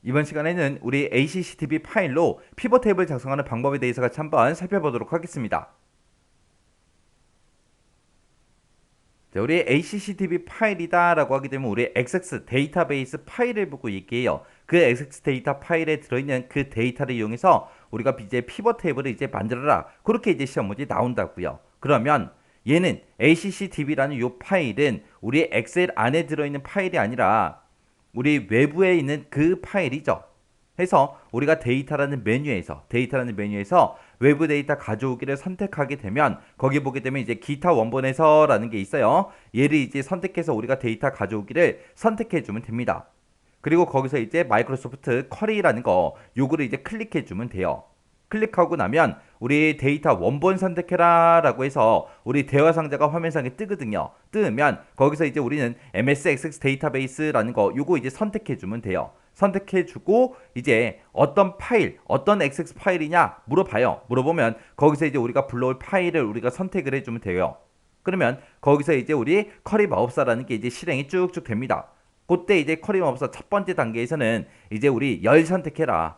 이번 시간에는 우리 ACCDB 파일로 피벗 테이블 작성하는 방법에 대해서 같이 한번 살펴보도록 하겠습니다. 자, 우리 ACCDB 파일이다 라고 하게 되면 우리 XX 데이터베이스 파일을 보고 얘기해요. 그 XX 데이터 파일에 들어있는 그 데이터를 이용해서 우리가 이제 피벗 테이블을 이제 만들어라. 그렇게 이제 시험 문제 나온다고요. 그러면 얘는 ACCDB라는 이 파일은 우리 엑셀 안에 들어있는 파일이 아니라 우리 외부에 있는 그 파일이죠. 해서 우리가 데이터라는 메뉴에서 외부 데이터 가져오기를 선택하게 되면 거기 보게 되면 이제 기타 원본에서라는 게 있어요. 얘를 이제 선택해서 우리가 데이터 가져오기를 선택해 주면 됩니다. 그리고 거기서 이제 마이크로소프트 쿼리라는 거 요거를 이제 클릭해 주면 돼요. 클릭하고 나면 우리 데이터 원본 선택해라 라고 해서 우리 대화 상자가 화면상에 뜨거든요. 뜨면 거기서 이제 우리는 MS Access 데이터베이스라는 거 요거 이제 선택해 주면 돼요. 선택해 주고 이제 어떤 파일, 어떤 XX 파일이냐 물어봐요. 물어보면 거기서 이제 우리가 불러올 파일을 우리가 선택을 해주면 돼요. 그러면 거기서 이제 우리 쿼리 마법사라는 게 이제 실행이 쭉쭉 됩니다. 그때 이제 쿼리 마법사 첫 번째 단계에서는 이제 우리 열 선택해라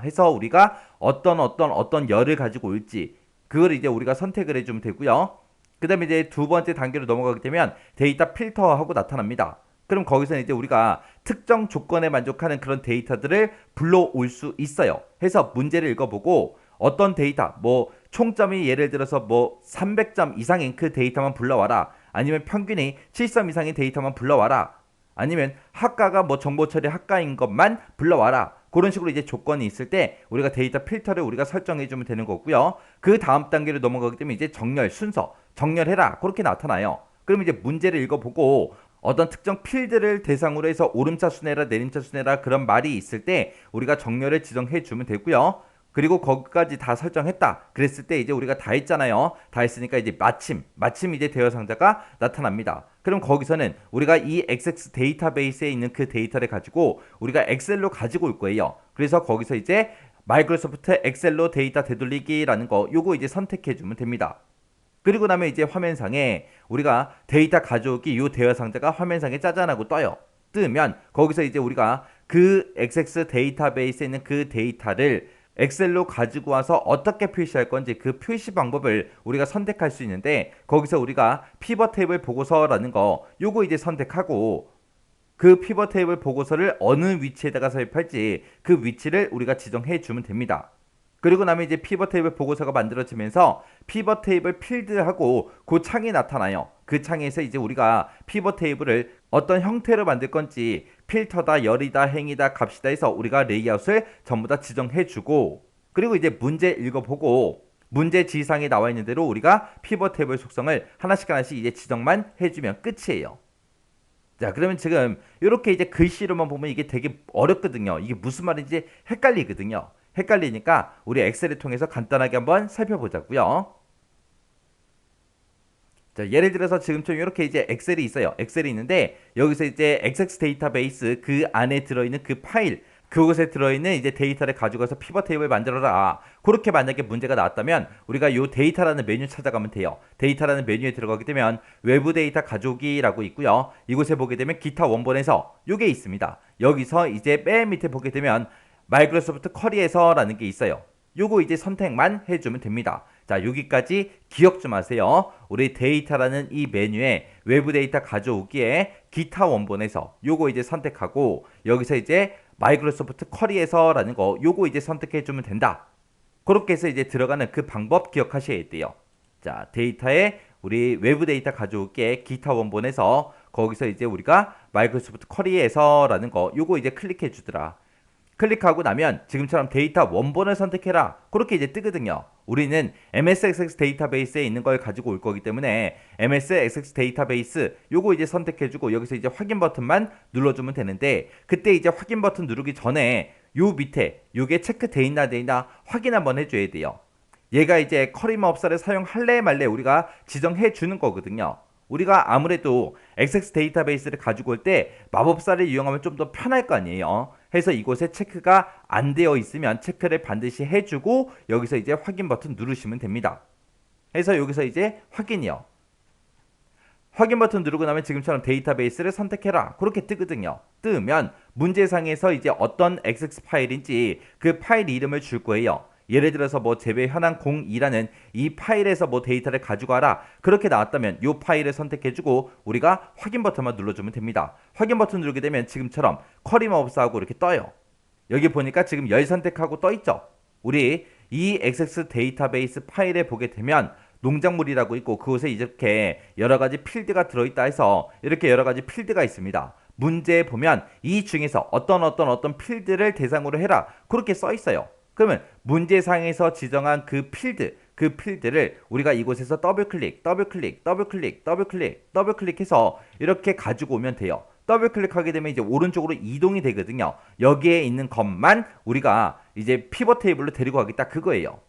해서 우리가 어떤 열을 가지고 올지 그걸 이제 우리가 선택을 해주면 되고요. 그 다음에 이제 두 번째 단계로 넘어가게 되면 데이터 필터하고 나타납니다. 그럼 거기서 이제 우리가 특정 조건에 만족하는 그런 데이터들을 불러올 수 있어요. 해서 문제를 읽어보고 어떤 데이터, 뭐 총점이 예를 들어서 뭐 300점 이상인 그 데이터만 불러와라. 아니면 평균이 7점 이상인 데이터만 불러와라. 아니면 학과가 뭐 정보처리 학과인 것만 불러와라. 그런 식으로 이제 조건이 있을 때 우리가 데이터 필터를 우리가 설정해 주면 되는 거고요. 그 다음 단계로 넘어가기 때문에 이제 정렬 순서, 정렬해라. 그렇게 나타나요. 그럼 이제 문제를 읽어보고 어떤 특정 필드를 대상으로 해서 오름차 순회라 내림차 순회라 그런 말이 있을 때 우리가 정렬을 지정해 주면 되고요. 그리고 거기까지 다 설정했다. 그랬을 때 이제 우리가 다 했잖아요. 다 했으니까 이제 마침 이제 대여 상자가 나타납니다. 그럼 거기서는 우리가 이 XX 데이터베이스에 있는 그 데이터를 가지고 우리가 엑셀로 가지고 올 거예요. 그래서 거기서 이제 마이크로소프트 엑셀로 데이터 되돌리기라는 거 요거 이제 선택해 주면 됩니다. 그리고 나면 이제 화면상에 우리가 데이터 가져오기 이 대화 상자가 화면상에 짜잔하고 떠요. 뜨면 거기서 이제 우리가 그 XX 데이터베이스에 있는 그 데이터를 엑셀로 가지고 와서 어떻게 표시할 건지 그 표시 방법을 우리가 선택할 수 있는데 거기서 우리가 피벗 테이블 보고서라는 거 요거 이제 선택하고 그 피벗 테이블 보고서를 어느 위치에다가 삽입할지 그 위치를 우리가 지정해 주면 됩니다. 그리고 나면 이제 피벗 테이블 보고서가 만들어지면서 피벗 테이블 필드하고 그 창이 나타나요. 그 창에서 이제 우리가 피벗 테이블을 어떤 형태로 만들 건지 필터다, 열이다, 행이다, 값이다 해서 우리가 레이아웃을 전부 다 지정해 주고 그리고 이제 문제 읽어보고 문제 지상에 나와 있는 대로 우리가 피벗 테이블 속성을 하나씩 이제 지정만 해주면 끝이에요. 자, 그러면 지금 이렇게 이제 글씨로만 보면 이게 되게 어렵거든요. 이게 무슨 말인지 헷갈리거든요. 헷갈리니까 우리 엑셀을 통해서 간단하게 한번 살펴보자고요. 자, 예를 들어서 지금처럼 이렇게 이제 엑셀이 있어요. 엑셀이 있는데 여기서 이제 XX 데이터베이스 그 안에 들어있는 그 파일 그곳에 들어있는 이제 데이터를 가져가서 피벗 테이블 만들어라. 그렇게 만약에 문제가 나왔다면 우리가 요 데이터라는 메뉴 찾아가면 돼요. 데이터라는 메뉴에 들어가게 되면 외부 데이터 가져오기라고 있고요. 이곳에 보게 되면 기타 원본에서 요게 있습니다. 여기서 이제 맨 밑에 보게 되면 마이크로소프트 쿼리에서라는 게 있어요. 요거 이제 선택만 해주면 됩니다. 자, 여기까지 기억 좀 하세요. 우리 데이터라는 이 메뉴에 외부 데이터 가져오기에 기타 원본에서 요거 이제 선택하고 여기서 이제 마이크로소프트 쿼리에서라는 거 요거 이제 선택해주면 된다. 그렇게 해서 이제 들어가는 그 방법 기억하셔야 돼요. 자, 데이터에 우리 외부 데이터 가져오기에 기타 원본에서 거기서 이제 우리가 마이크로소프트 쿼리에서라는 거 요거 이제 클릭해 주더라. 클릭하고 나면 지금처럼 데이터 원본을 선택해라. 그렇게 이제 뜨거든요. 우리는 MS Access 데이터베이스에 있는 걸 가지고 올 거기 때문에 MS Access 데이터베이스 요거 이제 선택해주고 여기서 이제 확인 버튼만 눌러주면 되는데 그때 이제 확인 버튼 누르기 전에 요 밑에 요게 체크돼 있나 돼 있나 확인 한번 해줘야 돼요. 얘가 이제 쿼리 마법사를 사용할래 말래 우리가 지정해 주는 거거든요. 우리가 아무래도 XX 데이터베이스를 가지고 올 때 마법사를 이용하면 좀 더 편할 거 아니에요. 해서 이곳에 체크가 안 되어 있으면 체크를 반드시 해주고 여기서 이제 확인 버튼 누르시면 됩니다. 해서 여기서 이제 확인이요. 확인 버튼 누르고 나면 지금처럼 데이터베이스를 선택해라 그렇게 뜨거든요. 뜨면 문제상에서 이제 어떤 XX 파일인지 그 파일 이름을 줄 거예요. 예를 들어서 뭐 재배 현황 02라는 이 파일에서 뭐 데이터를 가지고 와라 그렇게 나왔다면 이 파일을 선택해주고 우리가 확인 버튼만 눌러주면 됩니다. 확인 버튼 누르게 되면 지금처럼 쿼리 마법사하고 이렇게 떠요. 여기 보니까 지금 열 선택하고 떠 있죠. 우리 이 XX 데이터베이스 파일에 보게 되면 농작물이라고 있고 그곳에 이렇게 여러 가지 필드가 들어있다 해서 이렇게 여러 가지 필드가 있습니다. 문제에 보면 이 중에서 어떤 필드를 대상으로 해라 그렇게 써 있어요. 그러면 문제상에서 지정한 그 필드를 우리가 이곳에서 더블클릭해서 이렇게 가지고 오면 돼요. 더블 클릭하게 되면 이제 오른쪽으로 이동이 되거든요. 여기에 있는 것만 우리가 이제 피벗 테이블로 데리고 가겠다 그거예요.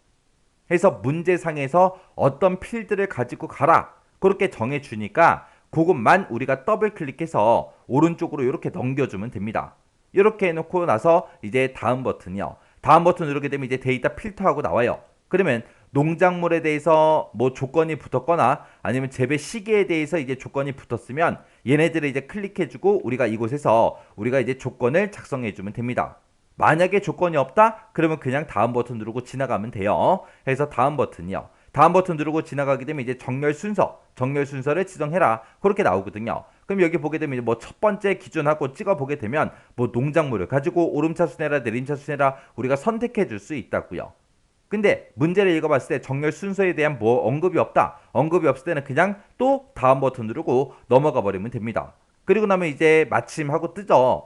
해서 문제상에서 어떤 필드를 가지고 가라 그렇게 정해주니까 그것만 우리가 더블 클릭해서 오른쪽으로 이렇게 넘겨주면 됩니다. 이렇게 해놓고 나서 이제 다음 버튼이요. 다음 버튼 누르게 되면 이제 데이터 필터하고 나와요. 그러면 농작물에 대해서 뭐 조건이 붙었거나 아니면 재배 시기에 대해서 이제 조건이 붙었으면 얘네들을 이제 클릭해주고 우리가 이곳에서 우리가 이제 조건을 작성해주면 됩니다. 만약에 조건이 없다? 그러면 그냥 다음 버튼 누르고 지나가면 돼요. 그래서 다음 버튼이요. 다음 버튼 누르고 지나가게 되면 이제 정렬 순서를 지정해라. 그렇게 나오거든요. 그럼 여기 보게 되면 뭐 첫 번째 기준하고 찍어 보게 되면 뭐 농작물을 가지고 오름차순 해라 내림차순 해라 우리가 선택해 줄 수 있다고요. 근데 문제를 읽어봤을 때 정렬 순서에 대한 뭐 언급이 없다. 언급이 없을 때는 그냥 또 다음 버튼 누르고 넘어가 버리면 됩니다. 그리고 나면 이제 마침 하고 뜨죠.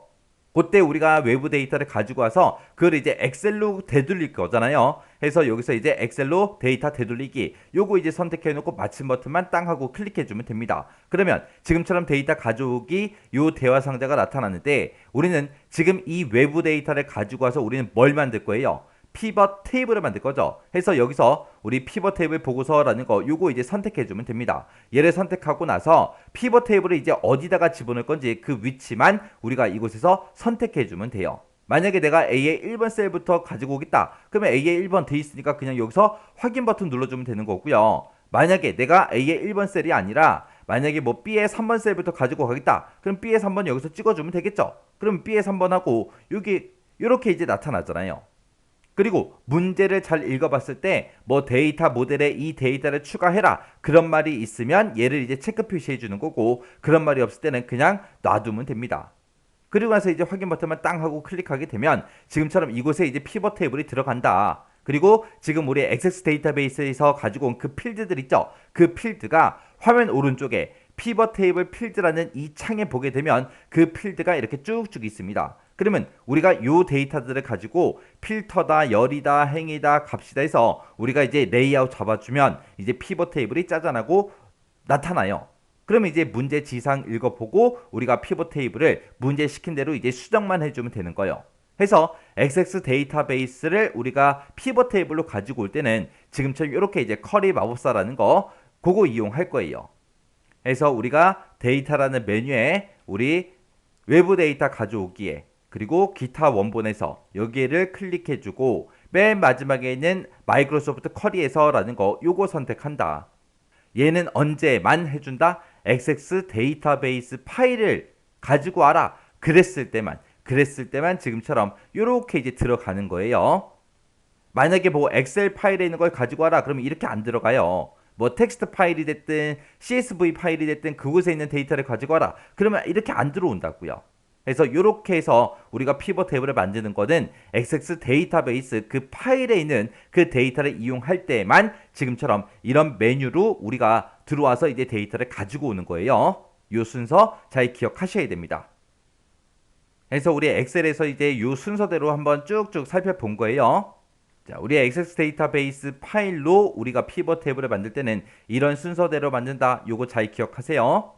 그때 우리가 외부 데이터를 가지고 와서 그걸 이제 엑셀로 되돌릴 거잖아요. 해서 여기서 이제 엑셀로 데이터 되돌리기 요거 이제 선택해 놓고 마침 버튼만 땅 하고 클릭해 주면 됩니다. 그러면 지금처럼 데이터 가져오기 요 대화 상자가 나타났는데 우리는 지금 이 외부 데이터를 가지고 와서 우리는 뭘 만들 거예요? 피벗 테이블을 만들 거죠. 해서 여기서 우리 피벗 테이블 보고서라는 거 요거 이제 선택해 주면 됩니다. 얘를 선택하고 나서 피벗 테이블을 이제 어디다가 집어넣을 건지 그 위치만 우리가 이곳에서 선택해 주면 돼요. 만약에 내가 A의 1번 셀부터 가지고 오겠다. 그러면 A의 1번 돼 있으니까 그냥 여기서 확인 버튼 눌러주면 되는 거고요. 만약에 내가 A의 1번 셀이 아니라 만약에 뭐 B의 3번 셀부터 가지고 가겠다. 그럼 B의 3번 여기서 찍어주면 되겠죠. 그럼 B의 3번하고 여기 이렇게 이제 나타나잖아요. 그리고 문제를 잘 읽어봤을 때 뭐 데이터 모델에 이 데이터를 추가해라 그런 말이 있으면 얘를 이제 체크 표시해 주는 거고 그런 말이 없을 때는 그냥 놔두면 됩니다. 그리고 나서 이제 확인 버튼만 땅 하고 클릭하게 되면 지금처럼 이곳에 이제 피벗 테이블이 들어간다. 그리고 지금 우리 XX 데이터베이스에서 가지고 온 그 필드들 있죠. 그 필드가 화면 오른쪽에 피벗 테이블 필드라는 이 창에 보게 되면 그 필드가 이렇게 쭉쭉 있습니다. 그러면 우리가 요 데이터들을 가지고 필터다, 열이다, 행이다, 값이다 해서 우리가 이제 레이아웃 잡아주면 이제 피벗 테이블이 짜잔하고 나타나요. 그러면 이제 문제 지상 읽어보고 우리가 피벗 테이블을 문제 시킨 대로 이제 수정만 해주면 되는 거예요. 해서 XX 데이터베이스를 우리가 피벗 테이블로 가지고 올 때는 지금처럼 이렇게 이제 쿼리 마법사라는 거 그거 이용할 거예요. 해서 우리가 데이터라는 메뉴에 우리 외부 데이터 가져오기에 그리고 기타 원본에서 여기를 클릭해주고 맨 마지막에 있는 마이크로소프트 쿼리에서라는 거 요거 선택한다. 얘는 언제만 해준다? XX 데이터베이스 파일을 가지고 와라. 그랬을 때만 지금처럼 요렇게 이제 들어가는 거예요. 만약에 뭐 엑셀 파일에 있는 걸 가지고 와라 그러면 이렇게 안 들어가요. 뭐 텍스트 파일이 됐든 CSV 파일이 됐든 그곳에 있는 데이터를 가지고 와라 그러면 이렇게 안 들어온다고요. 그래서 이렇게 해서 우리가 피벗 테이블을 만드는 거는 XX 데이터베이스 그 파일에 있는 그 데이터를 이용할 때만 지금처럼 이런 메뉴로 우리가 들어와서 이제 데이터를 가지고 오는 거예요. 이 순서 잘 기억하셔야 됩니다. 그래서 우리 엑셀에서 이제 이 순서대로 한번 쭉쭉 살펴본 거예요. 자, 우리 XX 데이터베이스 파일로 우리가 피벗 테이블을 만들 때는 이런 순서대로 만든다. 요거 잘 기억하세요.